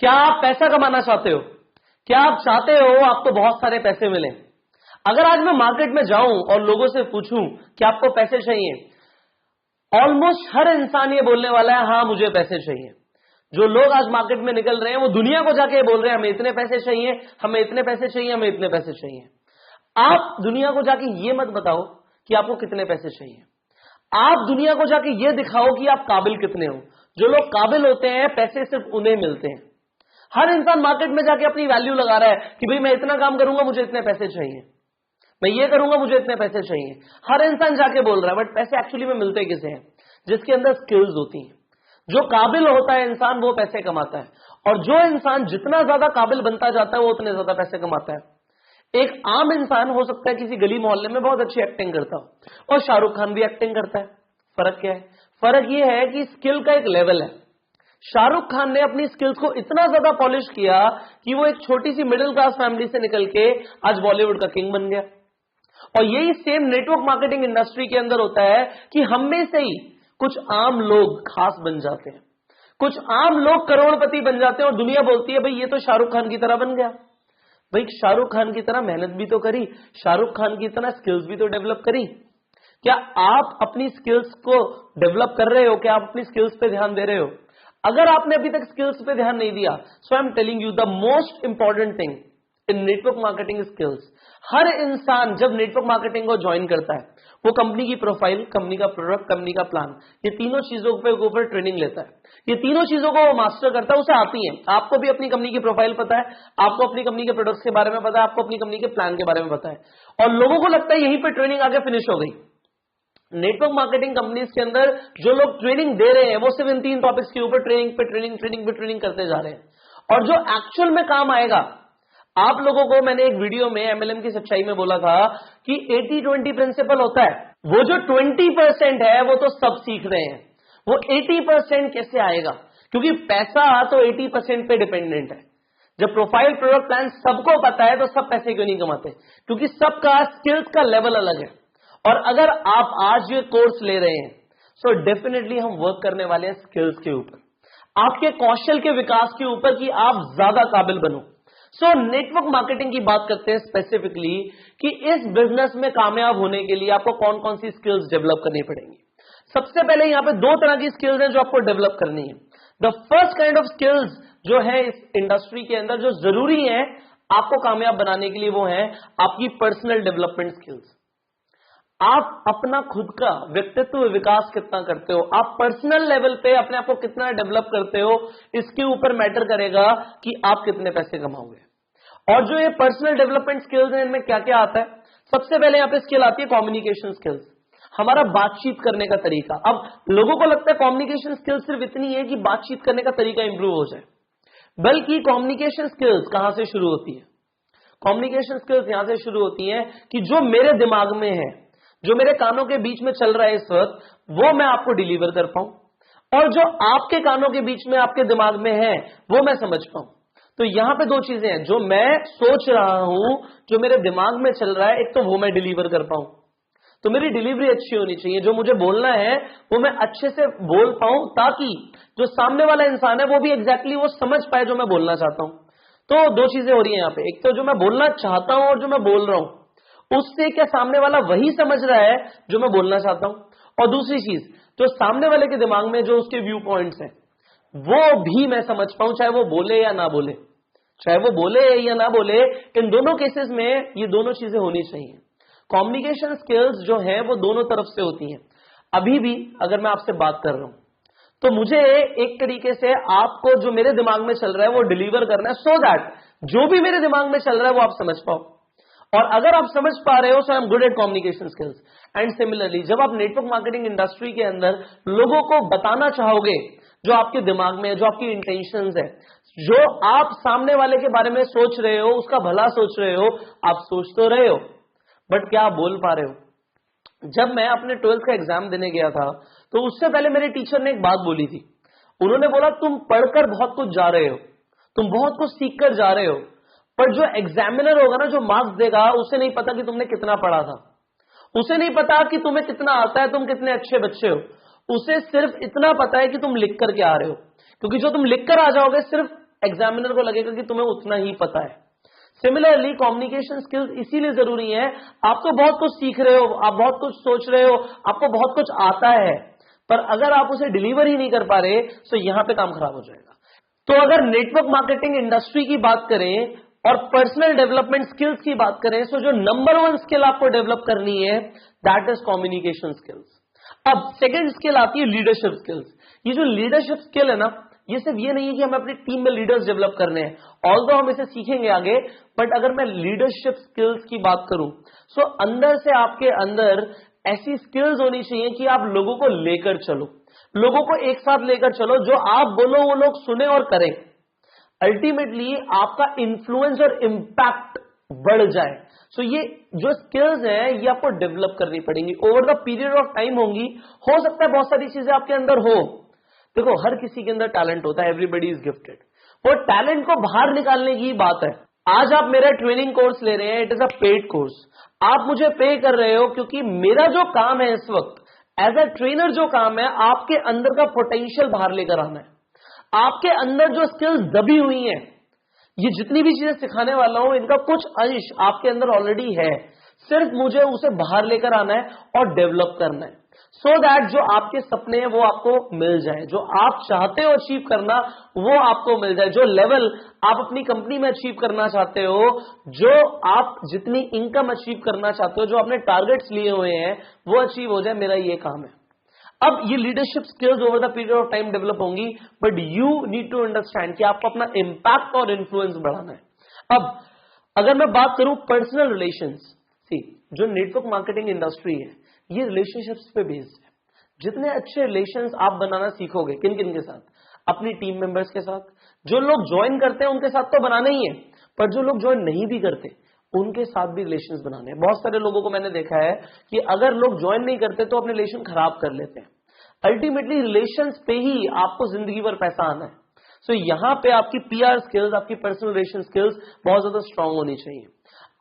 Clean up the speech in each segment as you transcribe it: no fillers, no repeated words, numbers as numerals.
क्या आप पैसा कमाना चाहते हो? क्या आप चाहते हो आपको बहुत सारे पैसे मिले? अगर आज मैं मार्केट में जाऊं और लोगों से पूछूं कि आपको पैसे चाहिए, ऑलमोस्ट हर इंसान ये बोलने वाला है हाँ मुझे पैसे चाहिए। जो लोग आज मार्केट में निकल रहे हैं वो दुनिया को जाके बोल रहे हैं हमें इतने पैसे चाहिए, हमें इतने पैसे चाहिए, हमें इतने पैसे चाहिए। आप दुनिया को जाके ये मत बताओ कि आपको कितने पैसे चाहिए, आप दुनिया को जाके ये दिखाओ कि आप काबिल कितने हो। जो लोग काबिल होते हैं पैसे सिर्फ उन्हें मिलते हैं। हर इंसान मार्केट में जाके अपनी वैल्यू लगा रहा है कि भाई मैं इतना काम करूंगा मुझे इतने पैसे चाहिए, मैं ये करूंगा मुझे इतने पैसे चाहिए। हर इंसान जाके बोल रहा है, बट पैसे एक्चुअली में मिलते किसे हैं? जिसके अंदर स्किल्स होती हैं। जो काबिल होता है इंसान वो पैसे कमाता है, और जो इंसान जितना ज्यादा काबिल बनता जाता है वो उतने ज्यादा पैसे कमाता है। एक आम इंसान हो सकता है किसी गली मोहल्ले में बहुत अच्छी एक्टिंग करता हो, और शाहरुख खान भी एक्टिंग करता है। फर्क क्या है? फर्क यह है कि स्किल का एक लेवल है। शाहरुख खान ने अपनी स्किल्स को इतना ज्यादा पॉलिश किया कि वो एक छोटी सी मिडिल क्लास फैमिली से निकल के आज बॉलीवुड का किंग बन गया। और यही सेम नेटवर्क मार्केटिंग इंडस्ट्री के अंदर होता है कि हम में से ही कुछ आम लोग खास बन जाते हैं, कुछ आम लोग करोड़पति बन जाते हैं, और दुनिया बोलती है भाई ये तो शाहरुख खान की तरह बन गया। भाई शाहरुख खान की तरह मेहनत भी तो करी, शाहरुख खान की तरह स्किल्स भी तो डेवलप करी। क्या आप अपनी स्किल्स को डेवलप कर रहे हो? क्या आप अपनी स्किल्स पे ध्यान दे रहे हो? अगर आपने अभी तक स्किल्स पे ध्यान नहीं दिया, so I am telling you the most important thing in network marketing skills. हर इंसान जब नेटवर्क मार्केटिंग को ज्वाइन करता है वो कंपनी की प्रोफाइल, कंपनी का प्रोडक्ट, कंपनी का प्लान, ये तीनों चीजों के ऊपर ट्रेनिंग लेता है। ये तीनों चीजों को वो मास्टर करता है, उसे आती है। आपको भी अपनी कंपनी की प्रोफाइल पता है, आपको अपनी कंपनी के प्रोडक्ट्स के बारे में पता है, आपको अपनी कंपनी के प्लान के बारे में पता है, और लोगों को लगता है यहीं पर ट्रेनिंग आगे फिनिश हो गई। नेटवर्क मार्केटिंग कंपनीज के अंदर जो लोग ट्रेनिंग दे रहे हैं वो सिर्फ इन 3 टॉपिक्स के ऊपर ट्रेनिंग पे ट्रेनिंग, ट्रेनिंग पे ट्रेनिंग करते जा रहे हैं। और जो एक्चुअल में काम आएगा, आप लोगों को मैंने एक वीडियो में एमएलएम की सच्चाई में बोला था कि 80-20 प्रिंसिपल होता है। वो जो 20% है वो तो सब सीख रहे हैं, वो 80% कैसे आएगा? क्योंकि पैसा तो 80% पे डिपेंडेंट है। जब प्रोफाइल, प्रोडक्ट, प्लान सबको पता है तो सब पैसे क्यों नहीं कमाते? क्योंकि सबका स्किल्स का लेवल अलग है। और अगर आप आज ये कोर्स ले रहे हैं सो डेफिनेटली हम वर्क करने वाले हैं स्किल्स के ऊपर, आपके कौशल के विकास के ऊपर कि आप ज्यादा काबिल बनो। सो नेटवर्क मार्केटिंग की बात करते हैं स्पेसिफिकली कि इस बिजनेस में कामयाब होने के लिए आपको कौन कौन सी स्किल्स डेवलप करनी पड़ेंगी। सबसे पहले यहां पे 2 तरह की स्किल्स हैं जो आपको डेवलप करनी है। The first kind of skills जो है इस इंडस्ट्री के अंदर जो जरूरी है आपको कामयाब बनाने के लिए, वो है आपकी पर्सनल डेवलपमेंट स्किल्स। आप अपना खुद का व्यक्तित्व विकास कितना करते हो, आप पर्सनल लेवल पे अपने आप को कितना डेवलप करते हो, इसके ऊपर मैटर करेगा कि आप कितने पैसे कमाओगे। और जो ये पर्सनल डेवलपमेंट स्किल्स हैं इनमें क्या क्या आता है? सबसे पहले यहां पे स्किल आती है कम्युनिकेशन स्किल्स, हमारा बातचीत करने का तरीका। अब लोगों को लगता है कम्युनिकेशन स्किल्स सिर्फ इतनी है कि बातचीत करने का तरीका इंप्रूव हो जाए, बल्कि कम्युनिकेशन स्किल्स कहां से शुरू होती है? कम्युनिकेशन स्किल्स यहां से शुरू होती है कि जो मेरे दिमाग में है, जो मेरे कानों के बीच में चल रहा है इस वक्त, वो मैं आपको डिलीवर कर पाऊं, और जो आपके कानों के बीच में आपके दिमाग में है वो मैं समझ पाऊं। तो यहां पे 2 चीजें हैं, जो मैं सोच रहा हूं, जो मेरे दिमाग में चल रहा है, एक तो वो मैं डिलीवर कर पाऊं। तो मेरी डिलीवरी अच्छी होनी चाहिए, जो मुझे बोलना है वो मैं अच्छे से बोल पाऊं, ताकि जो सामने वाला इंसान है वो भी एग्जैक्टली वो समझ पाए जो मैं बोलना चाहता हूं। तो 2 चीजें हो रही हैं यहां पे, एक तो जो मैं बोलना चाहता हूं और जो मैं बोल रहा हूं उससे क्या सामने वाला वही समझ रहा है जो मैं बोलना चाहता हूं, और दूसरी चीज जो सामने वाले के दिमाग में जो उसके व्यू पॉइंट्स हैं वो भी मैं समझ पाऊं, चाहे वो बोले या ना बोले, चाहे वो बोले या ना बोले। इन दोनों केसेस में ये दोनों चीजें होनी चाहिए। कम्युनिकेशन स्किल्स जो है वो दोनों तरफ से होती हैं। अभी भी अगर मैं आपसे बात कर रहा हूं तो मुझे एक तरीके से आपको जो मेरे दिमाग में चल रहा है वो डिलीवर करना है, सो दैट जो भी मेरे दिमाग में चल रहा है वो आप समझ पाओ। और अगर आप समझ पा रहे हो so I am good at communication skills. And similarly जब आप नेटवर्क मार्केटिंग इंडस्ट्री के अंदर लोगों को बताना चाहोगे जो आपके दिमाग में है, जो आपकी इंटेंशंस है, जो आप सामने वाले के बारे में सोच रहे हो, उसका भला सोच रहे हो, आप सोच तो रहे हो बट क्या आप बोल पा रहे हो? जब मैं अपने 12th का एग्जाम देने गया था तो उससे पहले मेरे टीचर ने एक बात बोली थी। उन्होंने बोला तुम पढ़कर बहुत कुछ जा रहे हो, तुम बहुत कुछ सीख कर जा रहे हो, पर जो एग्जामिनर होगा ना, जो मार्क्स देगा, उसे नहीं पता कि तुमने कितना पढ़ा था, उसे नहीं पता कि तुम्हें कितना आता है, तुम कितने अच्छे बच्चे हो। उसे सिर्फ इतना पता है कि तुम लिख कर के आ रहे हो, क्योंकि जो तुम लिख कर आ जाओगे सिर्फ एग्जामिनर को लगेगा कि तुम्हें उतना ही पता है। सिमिलरली कम्युनिकेशन स्किल्स इसीलिए जरूरी है, आप तो बहुत कुछ सीख रहे हो, आप बहुत कुछ सोच रहे हो, आपको बहुत कुछ आता है, पर अगर आप उसे डिलीवर ही नहीं कर पा रहे तो यहां पे काम खराब हो जाएगा। तो अगर नेटवर्क मार्केटिंग इंडस्ट्री की बात करें और पर्सनल डेवलपमेंट स्किल्स की बात करें, तो जो नंबर 1 स्किल आपको डेवलप करनी है दैट इज कम्युनिकेशन स्किल्स। अब सेकंड स्किल आती है लीडरशिप स्किल्स। ये जो लीडरशिप स्किल है ना, ये सिर्फ ये नहीं है कि हमें अपनी टीम में लीडर्स डेवलप करने हैं, ऑल्दो हम इसे सीखेंगे आगे, बट अगर मैं लीडरशिप स्किल्स की बात करूं सो अंदर से आपके अंदर ऐसी स्किल्स होनी चाहिए कि आप लोगों को लेकर चलो, लोगों को एक साथ लेकर चलो, जो आप बोलो वो लोग सुने और करें, अल्टीमेटली आपका इन्फ्लुएंस और इम्पैक्ट बढ़ जाए। सो ये जो स्किल्स हैं ये आपको डेवलप करनी पड़ेंगी, over the period of time होंगी। हो सकता है बहुत सारी चीजें आपके अंदर हो, देखो हर किसी के अंदर टैलेंट होता है, एवरीबडी इज गिफ्टेड, वो टैलेंट को बाहर निकालने की बात है। आज आप मेरा ट्रेनिंग कोर्स ले रहे हैं, it is a paid course, आप मुझे पे कर रहे हो क्योंकि मेरा जो काम है इस वक्त एज अ ट्रेनर, जो काम है आपके अंदर का पोटेंशियल बाहर लेकर आना है। आपके अंदर जो स्किल्स दबी हुई हैं, ये जितनी भी चीजें सिखाने वाला हूं इनका कुछ अंश आपके अंदर ऑलरेडी है, सिर्फ मुझे उसे बाहर लेकर आना है और डेवलप करना है, सो दैट जो आपके सपने हैं वो आपको मिल जाए, जो आप चाहते हो अचीव करना वो आपको मिल जाए, जो लेवल आप अपनी कंपनी में अचीव करना चाहते हो, जो आप जितनी इनकम अचीव करना चाहते हो, जो आपने टारगेट्स लिए हुए हैं वो अचीव हो जाए, मेरा ये काम है। अब ये leadership skills over the period of time develop होंगी, but you need to understand कि आपको अपना इंपैक्ट और इन्फ्लुएंस बढ़ाना है। अब अगर मैं बात करूं पर्सनल रिलेशंस, सी जो नेटवर्क मार्केटिंग इंडस्ट्री है ये रिलेशनशिप्स पे बेस्ड है। जितने अच्छे रिलेशंस आप बनाना सीखोगे, किन किन के साथ, अपनी टीम मेंबर्स के साथ, जो लोग ज्वाइन करते हैं उनके साथ तो बनाना ही है, पर जो लोग ज्वाइन नहीं भी करते उनके साथ भी रिलेशंस बनाने हैं। बहुत सारे लोगों को मैंने देखा है कि अगर लोग ज्वाइन नहीं करते तो अपने रिलेशन खराब कर लेते हैं। अल्टीमेटली रिलेशंस पे ही आपको जिंदगी भर पैसा आना है। सो यहां पे आपकी पीआर स्किल्स, आपकी पर्सनल रिलेशन स्किल्स बहुत ज्यादा स्ट्रांग होनी चाहिए।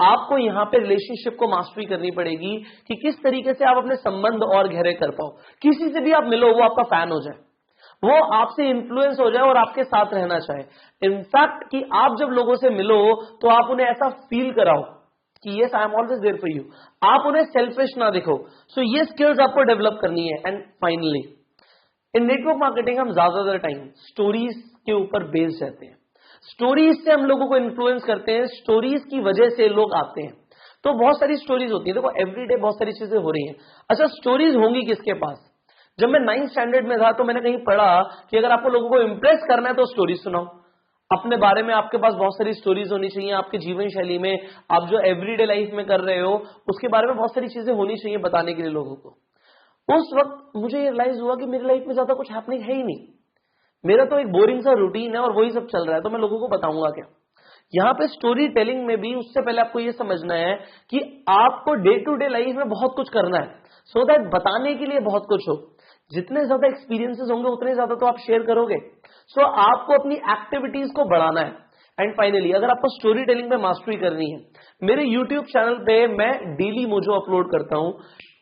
आपको यहां पे रिलेशनशिप को मास्टरी करनी पड़ेगी कि किस तरीके से आप अपने संबंध और गहरे कर पाओ। किसी से भी आप मिलो वो आपका फैन हो जाए, वो आपसे इन्फ्लुएंस हो जाए और आपके साथ रहना चाहे। इनफैक्ट कि आप जब लोगों से मिलो तो आप उन्हें ऐसा फील कराओ कि yes I am always there for you, आप उन्हें सेल्फिश ना दिखो। सो ये स्किल्स आपको डेवलप करनी है। And finally in network marketing हम ज्यादातर टाइम स्टोरीज के ऊपर बेस्ड रहते हैं, स्टोरीज से हम लोगों को इन्फ्लुएंस करते हैं, स्टोरीज की वजह से लोग आते हैं। तो बहुत सारी स्टोरीज होती है, देखो एवरीडे बहुत सारी चीजें हो रही हैं। अच्छा स्टोरीज होंगी किसके पास? जब मैं 9th स्टैंडर्ड में था तो मैंने कहीं पढ़ा कि अगर आपको लोगों को इंप्रेस करना है तो स्टोरीज सुनाओ अपने बारे में। आपके पास बहुत सारी स्टोरीज होनी चाहिए, आपके जीवन शैली में, आप जो एवरीडे लाइफ में कर रहे हो उसके बारे में बहुत सारी चीजें होनी चाहिए बताने के लिए लोगों को। उस वक्त मुझे ये रियलाइज हुआ कि मेरी लाइफ में ज्यादा कुछ हैपनिंग है ही नहीं, मेरा तो एक बोरिंग सा रूटीन है और वही सब चल रहा है, तो मैं लोगों को बताऊंगा क्या? यहां पे स्टोरी टेलिंग में भी उससे पहले आपको ये समझना है कि आपको डे टू डे लाइफ में बहुत कुछ करना है, सो दैट बताने के लिए बहुत कुछ हो। जितने ज्यादा एक्सपीरियंसेस होंगे उतने ज्यादा तो आप शेयर करोगे। सो आपको अपनी एक्टिविटीज को बढ़ाना है। एंड फाइनली अगर आपको स्टोरी टेलिंग में मास्टरी करनी है, मेरे यूट्यूब चैनल पे मैं डेली मोजो अपलोड करता हूं,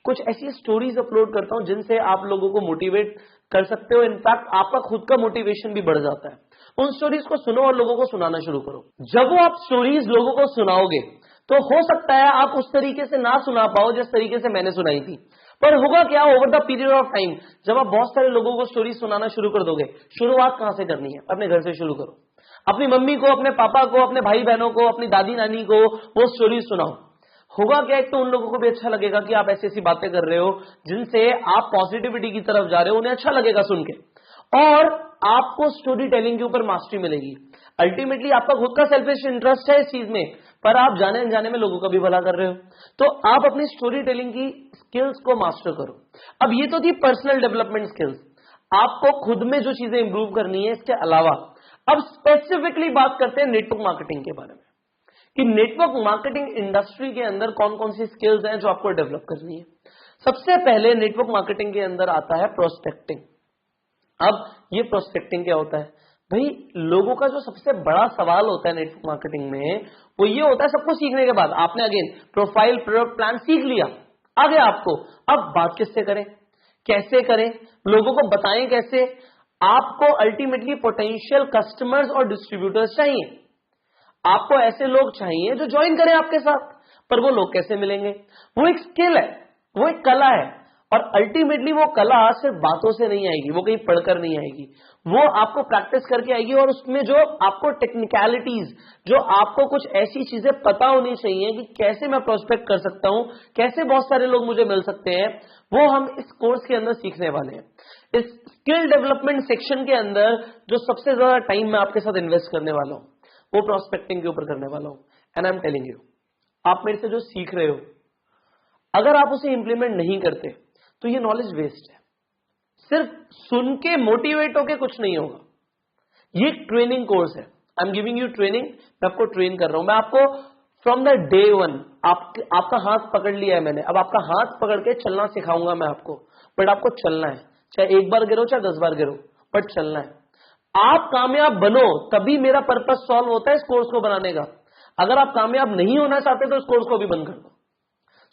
कुछ ऐसी स्टोरीज अपलोड करता हूं जिनसे आप लोगों को मोटिवेट कर सकते हो। इनफैक्ट आपका खुद का मोटिवेशन भी बढ़ जाता है। उन स्टोरीज को सुनो और लोगों को सुनाना शुरू करो। जब वो आप स्टोरीज लोगों को सुनाओगे तो हो सकता है आप उस तरीके से ना सुना पाओ जिस तरीके से मैंने सुनाई थी, पर होगा क्या, over the period of time जब आप बहुत सारे लोगों को स्टोरी सुनाना शुरू कर दोगे, शुरुआत कहां से करनी है? अपने घर से शुरू करो। अपनी मम्मी को, अपने पापा को, अपने भाई बहनों को, अपनी दादी नानी को वो स्टोरी सुनाओ। होगा क्या, एक तो उन लोगों को भी अच्छा लगेगा कि आप ऐसी ऐसी बातें कर रहे हो जिनसे आप पॉजिटिविटी की तरफ जा रहे हो, उन्हें अच्छा लगेगा सुन के, और आपको स्टोरी टेलिंग के ऊपर मास्टरी मिलेगी। अल्टीमेटली आपका खुद का सेल्फिश इंटरेस्ट है इस चीज में, पर आप जाने अनजाने में लोगों का भी भला कर रहे हो, तो आप अपनी स्टोरी टेलिंग की स्किल्स को मास्टर करो। अब ये तो थी पर्सनल डेवलपमेंट स्किल्स, आपको खुद में जो चीजें इंप्रूव करनी है। इसके अलावा अब स्पेसिफिकली बात करते हैं नेटवर्क मार्केटिंग के बारे में कि नेटवर्क मार्केटिंग इंडस्ट्री के अंदर कौन कौन सी स्किल्स हैं जो आपको डेवलप करनी है। सबसे पहले नेटवर्क मार्केटिंग के अंदर आता है प्रोस्पेक्टिंग। अब ये प्रोस्पेक्टिंग क्या होता है भाई? लोगों का जो सबसे बड़ा सवाल होता है नेटवर्क मार्केटिंग में वो ये होता है, सबको सीखने के बाद आपने अगेन प्रोफाइल, प्रोडक्ट प्लान सीख लिया, आगे आपको अब बात किससे करें, कैसे करें, लोगों को बताएं कैसे, आपको अल्टीमेटली पोटेंशियल कस्टमर्स और डिस्ट्रीब्यूटर्स चाहिए। आपको ऐसे लोग चाहिए जो ज्वाइन करें आपके साथ। पर वो लोग कैसे मिलेंगे? वो एक स्किल है, वो एक कला है, और अल्टीमेटली वो कला सिर्फ बातों से नहीं आएगी, वो कहीं पढ़कर नहीं आएगी, वो आपको प्रैक्टिस करके आएगी। और उसमें जो आपको टेक्निकलिटीज, जो आपको कुछ ऐसी चीजें पता होनी चाहिए कि कैसे मैं प्रोस्पेक्ट कर सकता हूं, कैसे बहुत सारे लोग मुझे मिल सकते हैं, वो हम इस कोर्स के अंदर सीखने वाले हैं। इस स्किल डेवलपमेंट सेक्शन के अंदर जो सबसे ज्यादा टाइम मैं आपके साथ इन्वेस्ट करने वाला हूं, वो प्रोस्पेक्टिंग के ऊपर करने वाला हूं। And I am telling you, आप मेरे से जो सीख रहे हो, अगर आप उसे इंप्लीमेंट नहीं करते तो ये नॉलेज वेस्ट है। सिर्फ सुन के मोटिवेट होके कुछ नहीं होगा। ये ट्रेनिंग कोर्स है। I am giving you training, मैं आपको ट्रेन कर रहा हूं। मैं आपको फ्रॉम द डे वन आपका हाथ पकड़ लिया है मैंने, अब आपका हाथ पकड़ के चलना सिखाऊंगा मैं आपको। बट आपको चलना है, चाहे एक बार गिरो चाहे 10 बार गिरो, बट चलना है। आप कामयाब बनो तभी मेरा पर्पस सॉल्व होता है इस कोर्स को बनाने का। अगर आप कामयाब नहीं होना चाहते तो इस कोर्स को भी बंद कर दो।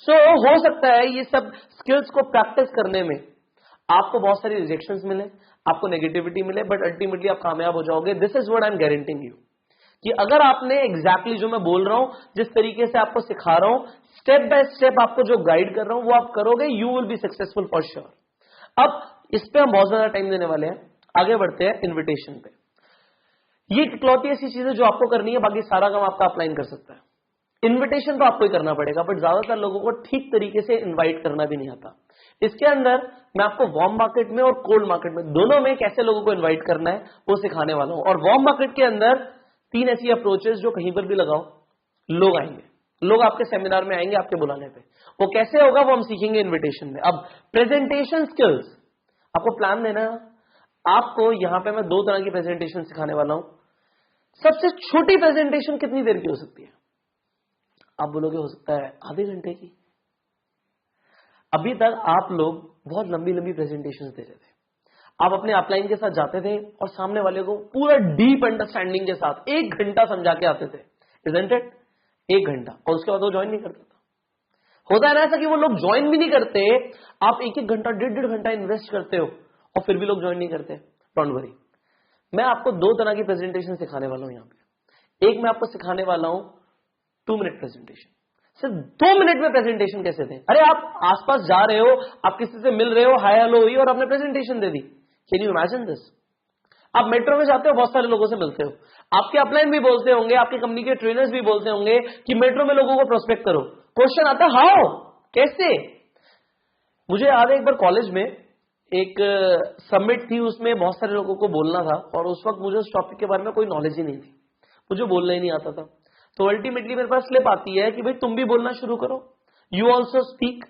सो हो सकता है ये सब स्किल्स को प्रैक्टिस करने में आपको बहुत सारी रिजेक्शंस मिले, आपको नेगेटिविटी मिले, बट अल्टीमेटली आप कामयाब हो जाओगे। This is what I am guaranteeing you कि अगर आपने एग्जैक्टली जो मैं बोल रहा हूं, जिस तरीके से आपको सिखा रहा हूं, स्टेप बाय स्टेप आपको जो गाइड कर रहा हूं, वो आप करोगे, you will be successful for sure. अब इस पे हम बहुत ज्यादा टाइम देने वाले हैं। आगे बढ़ते हैं इन्विटेशन पे। ये इकलौती ऐसी चीज है जो आपको करनी है, बाकी सारा काम आपका अपलाइन कर सकता है। इनविटेशन तो आपको ही करना पड़ेगा, बट ज्यादातर लोगों को ठीक तरीके से इनवाइट करना भी नहीं आता। इसके अंदर मैं आपको वार्म मार्केट में और कोल्ड मार्केट में दोनों में कैसे लोगों को इनवाइट करना है वो सिखाने वाला हूं। और वार्म मार्केट के अंदर 3 ऐसी अप्रोचेस जो कहीं पर भी लगाओ लोग आएंगे, लोग आपके सेमिनार में आएंगे आपके बुलाने पे। वो कैसे होगा वो हम सीखेंगे इन्विटेशन में। अब प्रेजेंटेशन स्किल्स, आपको प्लान देना है। आपको यहां पे मैं 2 तरह की प्रेजेंटेशन सिखाने वाला हूं। सबसे छोटी प्रेजेंटेशन कितनी देर की हो सकती है? आप बोलोगे हो सकता है आधे घंटे की। अभी तक आप लोग बहुत लंबी लंबी प्रेजेंटेशंस दे रहे थे। आप अपने अपलाइन के साथ जाते थे और सामने वाले को पूरा डीप अंडरस्टैंडिंग के साथ 1 घंटा समझा के आते थे, इज़न्ट इट? 1 घंटा, और उसके बाद वो ज्वाइन नहीं करता था। होता है ना ऐसा कि वो लोग ज्वाइन भी नहीं करते। आप 1-1 घंटा 1.5 घंटा इन्वेस्ट करते हो और फिर भी लोग ज्वाइन नहीं करते। डोंट वरी, मैं आपको 2 तरह की प्रेजेंटेशन सिखाने वाला हूं यहां पे। एक मैं आपको सिखाने वाला हूं 2 मिनट प्रेजेंटेशन। सिर्फ 2 मिनट में प्रेजेंटेशन कैसे दें। अरे आप आसपास जा रहे हो, आप किसी से मिल रहे हो, हाय हेलो हुई और आपने presentation they the. Can you imagine this? आप मेट्रो में जाते हो, बहुत सारे लोगों से मिलते हो, आपके अपलाइन भी बोलते होंगे, आपकी कंपनी के ट्रेनर्स भी बोलते होंगे कि मेट्रो में लोगों को प्रोस्पेक्ट करो। क्वेश्चन आता है हाउ, कैसे? मुझे याद है एक बार कॉलेज में एक समिट थी, उसमें बहुत सारे लोगों को बोलना था और उस वक्त मुझे उस टॉपिक के बारे में कोई नॉलेज ही नहीं थी, मुझे बोलना ही नहीं आता था। तो अल्टीमेटली मेरे पास स्लिप आती है कि भाई तुम भी बोलना शुरू करो, यू ऑल्सो स्पीक।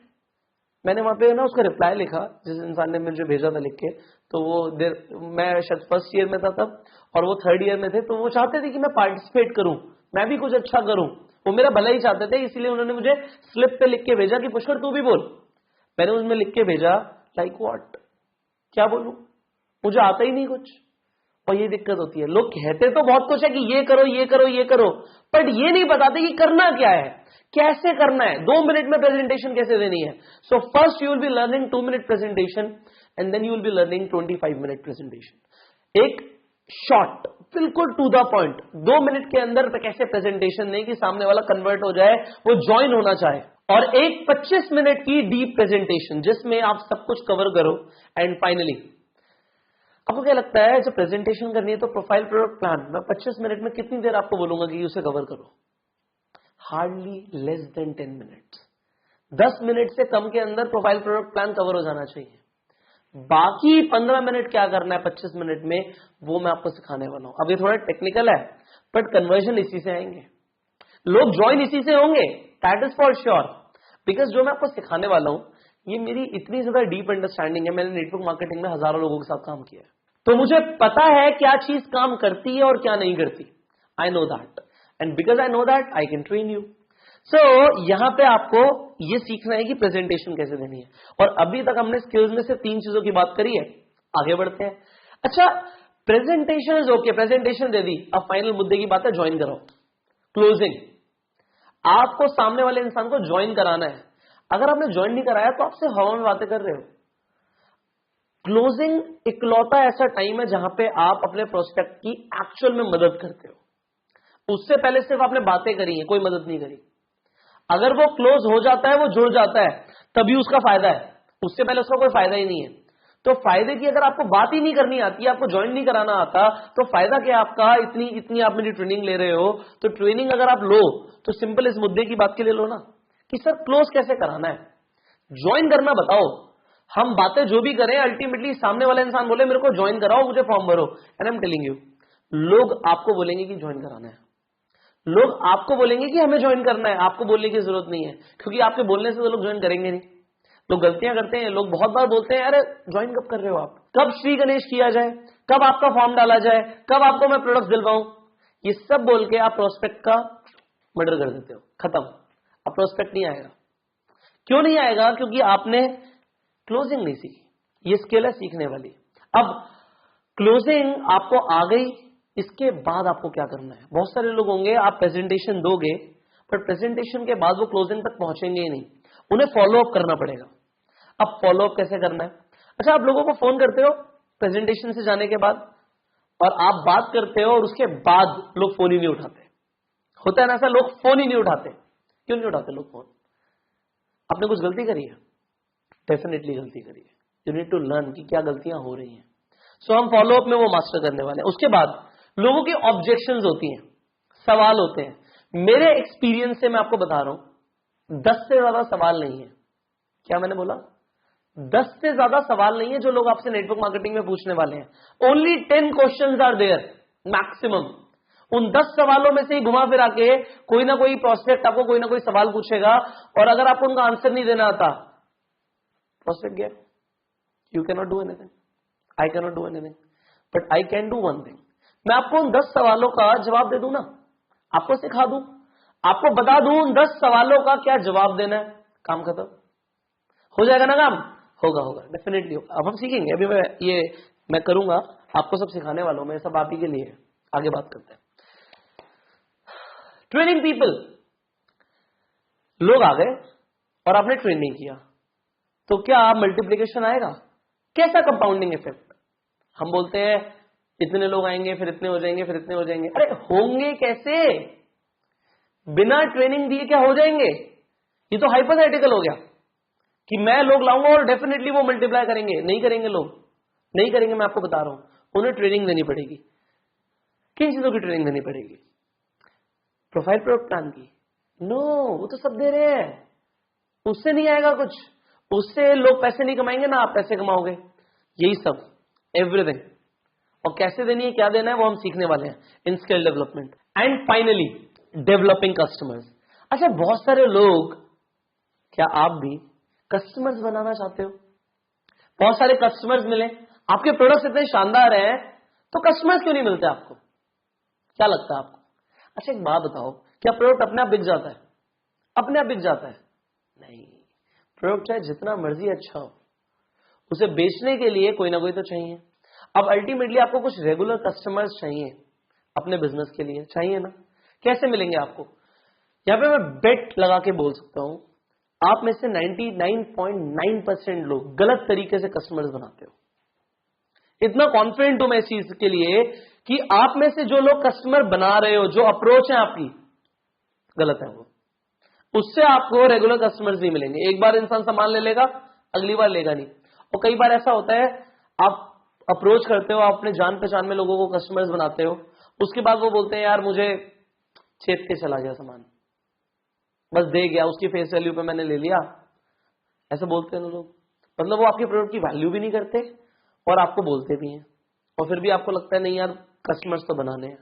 मैंने वहां पे ना उसका रिप्लाई लिखा, जिस इंसान ने मुझे भेजा था लिख के। तो वो मैं शायद फर्स्ट ईयर में था तब और वो 3rd ईयर में थे, तो वो चाहते थे कि मैं पार्टिसिपेट करूं, मैं भी कुछ अच्छा करूं, वो मेरा भला ही चाहते थे। इसीलिए उन्होंने मुझे स्लिप पे लिख के भेजा कि पुष्कर तू भी बोल। मैंने उसमें लिख के भेजा लाइक व्हाट, क्या बोलूं, मुझे आता ही नहीं कुछ। और ये दिक्कत होती है, लोग कहते तो बहुत कुछ है कि ये करो ये करो ये करो, बट ये नहीं बताते कि करना क्या है, कैसे करना है, 2 मिनट में प्रेजेंटेशन कैसे देनी है। So first you will be learning 2 minute presentation and then you will be learning 25 minute presentation. एक शॉर्ट, बिल्कुल टू द पॉइंट, 2 मिनट के अंदर कैसे प्रेजेंटेशन दें कि सामने वाला कन्वर्ट हो जाए, वो ज्वाइन होना चाहे। और एक 25 मिनट की डीप प्रेजेंटेशन जिसमें आप सब कुछ कवर करो। एंड फाइनली आपको क्या लगता है जब प्रेजेंटेशन करनी है तो प्रोफाइल प्रोडक्ट प्लान मैं 25 मिनट में कितनी देर आपको बोलूंगा कि उसे कवर करो? Hardly less than 10 minutes. 10 minute से कम के अंदर प्रोफाइल प्रोडक्ट प्लान कवर हो जाना चाहिए। बाकी 15 मिनट क्या करना है 25 मिनट में, वो मैं आपको सिखाने वाला हूं। अब ये थोड़ा टेक्निकल है, बट कन्वर्जन इसी से आएंगे, लोग ज्वाइन इसी से होंगे, that is for sure. Because जो मैं आपको सिखाने वाला हूं ये मेरी इतनी ज्यादा डीप अंडरस्टैंडिंग है, मैंने नेटवर्क मार्केटिंग में हजारों लोगों के साथ काम किया है, तो मुझे पता है क्या चीज काम करती है और क्या नहीं करती। I know that, and because I know that I can train you. So यहां पे आपको ये सीखना है कि प्रेजेंटेशन कैसे देनी है। और अभी तक हमने स्किल्स में से 3 चीजों की बात करी है, आगे बढ़ते हैं। अच्छा, प्रेजेंटेशन इज ओके, प्रेजेंटेशन दे दी, अब फाइनल मुद्दे की बात है, ज्वाइन करो, क्लोजिंग। आपको सामने वाले इंसान को ज्वाइन कराना है। अगर आपने ज्वाइन नहीं कराया तो आपसे हवा में बातें कर रहे हो। क्लोजिंग इकलौता ऐसा टाइम है जहां पे आप अपने प्रोस्पेक्ट की एक्चुअल में मदद करते हो। उससे पहले सिर्फ आपने बातें करी है, कोई मदद नहीं करी। अगर वो क्लोज हो जाता है, वो जुड़ जाता है, तभी उसका फायदा है, उससे पहले उसका कोई फायदा ही नहीं है। तो फायदे की अगर आपको बात ही नहीं करनी आती, आपको ज्वाइन नहीं कराना आता, तो फायदा क्या आपका? इतनी आप मेरी ट्रेनिंग ले रहे हो, तो ट्रेनिंग अगर आप लो तो सिंपल इस मुद्दे की बात के लिए लो ना कि सर क्लोज कैसे कराना है, ज्वाइन करना बताओ। हम बातें जो भी करें, अल्टीमेटली सामने वाला इंसान बोले मेरे को ज्वाइन कराओ, मुझे फॉर्म भरो, and I am telling you, लोग आपको बोलेंगे कि ज्वाइन कराना है, लोग आपको बोलेंगे कि हमें ज्वाइन करना है, आपको बोलने की जरूरत नहीं है, क्योंकि आपके बोलने से तो लोग ज्वाइन करेंगे नहीं। लोग गलतियां करते हैं, लोग बहुत बार बोलते हैं अरे ज्वाइन कब कर रहे हो आप, कब श्री गणेश किया जाए, कब आपका फॉर्म डाला जाए, कब आपको मैं प्रोडक्ट दिलवाऊं, ये सब बोल के आप प्रोस्पेक्ट का मर्डर कर देते हो, खत्म। अब प्रोस्पेक्ट नहीं आएगा। क्यों नहीं आएगा? क्योंकि आपने क्लोजिंग नहीं सीखी। ये स्किल है सीखने वाली। अब क्लोजिंग आपको आ गई, इसके बाद आपको क्या करना है? बहुत सारे लोग होंगे आप प्रेजेंटेशन दोगे, पर प्रेजेंटेशन के बाद वो क्लोजिंग तक पहुंचेंगे ही नहीं, उन्हें फॉलो अप करना पड़ेगा। अब फॉलो अप कैसे करना है? अच्छा, आप लोगों को फोन करते हो प्रेजेंटेशन से जाने के बाद, और आप बात करते हो और उसके बाद लोग फोन ही नहीं उठाते। होता है ना ऐसा, लोग फोन ही नहीं उठाते। क्यों नहीं उठाते लोग फोन? आपने कुछ गलती करी है? डेफिनेटली गलती करी है। यू नीड टू लर्न कि क्या गलतियां हो रही हैं। सो हम फॉलो अप में वो मास्टर करने वाले हैं। उसके बाद लोगों की ऑब्जेक्शंस होती हैं, सवाल होते हैं। मेरे एक्सपीरियंस से मैं आपको बता रहा हूं, 10 से ज्यादा सवाल नहीं है। क्या मैंने बोला? 10 से ज्यादा सवाल नहीं है जो लोग आपसे नेटवर्क मार्केटिंग में पूछने वाले हैं। Only 10 questions are there maximum. उन 10 सवालों में से ही घुमा फिरा के कोई ना कोई प्रोस्पेक्ट आपको कोई ना कोई सवाल पूछेगा, और अगर आपको उनका आंसर नहीं देना आता, प्रोस्पेक्ट गया, you can not do anything, I can not do anything, but I can do one thing. मैं आपको उन 10 सवालों का जवाब दे दूं ना, आपको सिखा दूं, आपको बता दूं उन 10 सवालों का क्या जवाब देना है, काम खत्म। हो जाएगा ना काम? होगा, होगा, डेफिनेटली होगा। अब हम सीखेंगे। अभी मैं करूंगा, आपको सब सिखाने वाला हूं मैं, सब आप ही के लिए है। आगे बात करते हैं। ट्रेनिंग पीपल, लोग आ गए और आपने ट्रेनिंग किया, तो क्या मल्टीप्लिकेशन आएगा? कैसा कंपाउंडिंग इफेक्ट? हम बोलते हैं इतने लोग आएंगे, फिर इतने हो जाएंगे, फिर इतने हो जाएंगे। अरे होंगे कैसे? बिना ट्रेनिंग दिए क्या हो जाएंगे? ये तो हाइपोथेटिकल हो गया कि मैं लोग लाऊंगा और डेफिनेटली वो मल्टीप्लाई करेंगे। नहीं करेंगे, लोग नहीं करेंगे। मैं आपको बता रहा हूं, उन्हें ट्रेनिंग देनी पड़ेगी। किन चीजों की ट्रेनिंग देनी पड़ेगी? प्रोफाइल प्रोडक्ट प्लान की? नो, वो तो सब दे रहे हैं, उससे नहीं आएगा कुछ। उससे लोग पैसे नहीं कमाएंगे ना आप पैसे कमाओगे। यही सब, एवरीथिंग। और कैसे देनी है, क्या देना है, वो हम सीखने वाले हैं in skill development. And finally developing customers. अच्छा, बहुत सारे लोग, क्या आप भी कस्टमर्स बनाना चाहते हो? बहुत सारे कस्टमर्स मिले, आपके प्रोडक्ट्स इतने शानदार हैं, तो कस्टमर्स क्यों नहीं मिलते आपको? क्या लगता है आपको? अच्छा, एक बात बताओ, क्या प्रोडक्ट अपने आप बिक जाता है? अपने आप बिक जाता है? नहीं। प्रोडक्ट चाहे जितना मर्जी अच्छा हो, उसे बेचने के लिए कोई ना कोई तो चाहिए। अब अल्टीमेटली आपको कुछ रेगुलर कस्टमर्स चाहिए अपने बिजनेस के लिए, चाहिए ना? कैसे मिलेंगे आपको? यहां पे मैं बेट लगा के बोल सकता हूं, आप में से 99.9% लोग गलत तरीके से कस्टमर्स बनाते हो। इतना कॉन्फिडेंट हूं मैं इस चीज के लिए कि आप में से जो लोग कस्टमर बना रहे हो, जो अप्रोच है आपकी, गलत है वो। उससे आपको रेगुलर कस्टमर्स नहीं मिलेंगे। एक बार इंसान सामान ले लेगा, अगली बार लेगा नहीं। और कई बार ऐसा होता है, आप अप्रोच करते हो, आप अपने जान पहचान में लोगों को कस्टमर्स बनाते हो, उसके बाद वो बोलते हैं यार मुझे चेप के चला गया सामान, बस दे गया, उसकी फेस वैल्यू पे मैंने ले लिया। ऐसे बोलते हैं ना लोग, मतलब वो आपके प्रोडक्ट की वैल्यू भी नहीं करते और आपको बोलते भी हैं, और फिर भी आपको लगता है नहीं यार कस्टमर्स तो बनाने हैं।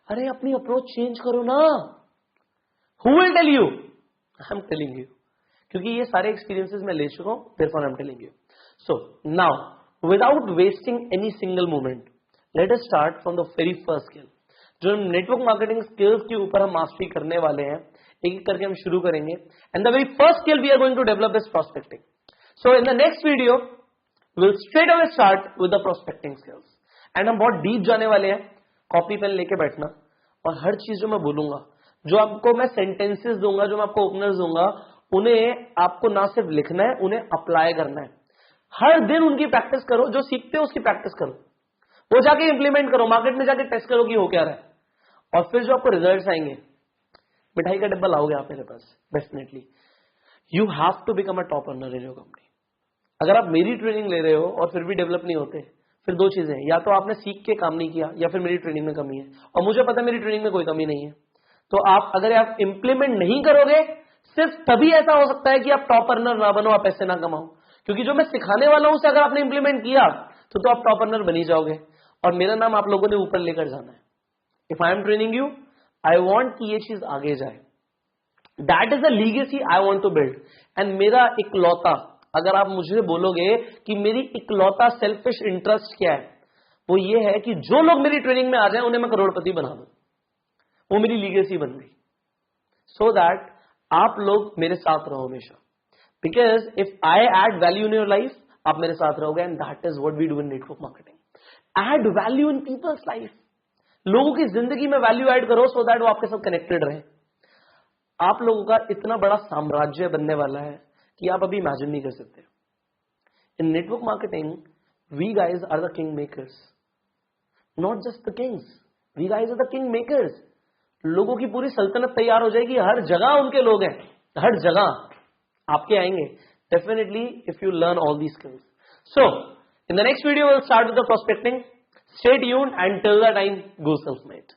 अरे अपनी अप्रोच चेंज करो ना। Who will tell you? I am telling you, क्योंकि ये सारे एक्सपीरियंसेस मैं ले चुका हूं, therefore I am telling you. So now without wasting any single moment, let us start from the very first skill. जो नेटवर्क मार्केटिंग स्किल्स के ऊपर हम मास्टरी करने वाले हैं, एक एक करके हम शुरू करेंगे। And the very first skill we are going to develop is prospecting. So in the next video will straight away start with the prospecting skills. And हम बहुत डीप जाने वाले हैं। कॉपी पेन लेके बैठना, और हर चीज जो मैं बोलूंगा, जो आपको मैं सेंटेंसेस दूंगा, जो मैं आपको ओपनर्स दूंगा, उन्हें आपको ना सिर्फ लिखना है, उन्हें अप्लाई करना है। हर दिन उनकी प्रैक्टिस करो, जो सीखते हो उसकी प्रैक्टिस करो, वो जाके इंप्लीमेंट करो, मार्केट में जाके टेस्ट करो कि हो क्या रहा है, और फिर जो आपको रिजल्ट्स आएंगे, मिठाई का डब्बा लाओगे आप मेरे पास definitely. You have to become a top earner in your company. अगर आप मेरी ट्रेनिंग ले रहे हो और फिर भी डेवलप नहीं होते, फिर दो चीजें हैं, या तो आपने सीख के काम नहीं किया, या फिर मेरी ट्रेनिंग में कमी है, और मुझे पता है मेरी ट्रेनिंग में कोई कमी नहीं है। तो आप अगर आप इंप्लीमेंट नहीं करोगे, सिर्फ तभी ऐसा हो सकता है कि आप टॉप अर्नर ना बनो, आप पैसे ना कमाओ, क्योंकि जो मैं सिखाने वाला हूं उसे अगर आपने इंप्लीमेंट किया तो आप टॉप अर्नर बनी जाओगे, और मेरा नाम आप लोगों ने ऊपर लेकर जाना है। If I am training you, I want कि ये चीज आगे जाए, that is the legacy I want to build. And मेरा इकलौता, अगर आप मुझे बोलोगे कि मेरी इकलौता सेल्फिश इंटरेस्ट क्या है, वो ये है कि जो लोग मेरी ट्रेनिंग में आ जाएं उन्हें मैं करोड़पति बना दूं, वो मेरी लीगेसी बन गई। सो दैट आप लोग मेरे साथ रहो हमेशा, because if I add value in your life, आप मेरे साथ रहोगे, and that is what we do in network marketing. Add value in people's life, लोगों की जिंदगी में वैल्यू ऐड करो, सो दैट वो आपके साथ कनेक्टेड रहे। आप लोगों का इतना बड़ा साम्राज्य बनने वाला है कि आप अभी इमेजिन नहीं कर सकते। In network marketing, we guys are the king makers, not just the kings, we guys are the king makers. लोगों की पूरी सल्तनत तैयार हो जाएगी, हर जगह उनके लोग हैं, हर जगह आपके आएंगे definitely if you learn all these skills. So in the next video will start with the prospecting. Stay tuned and till the time, go self made.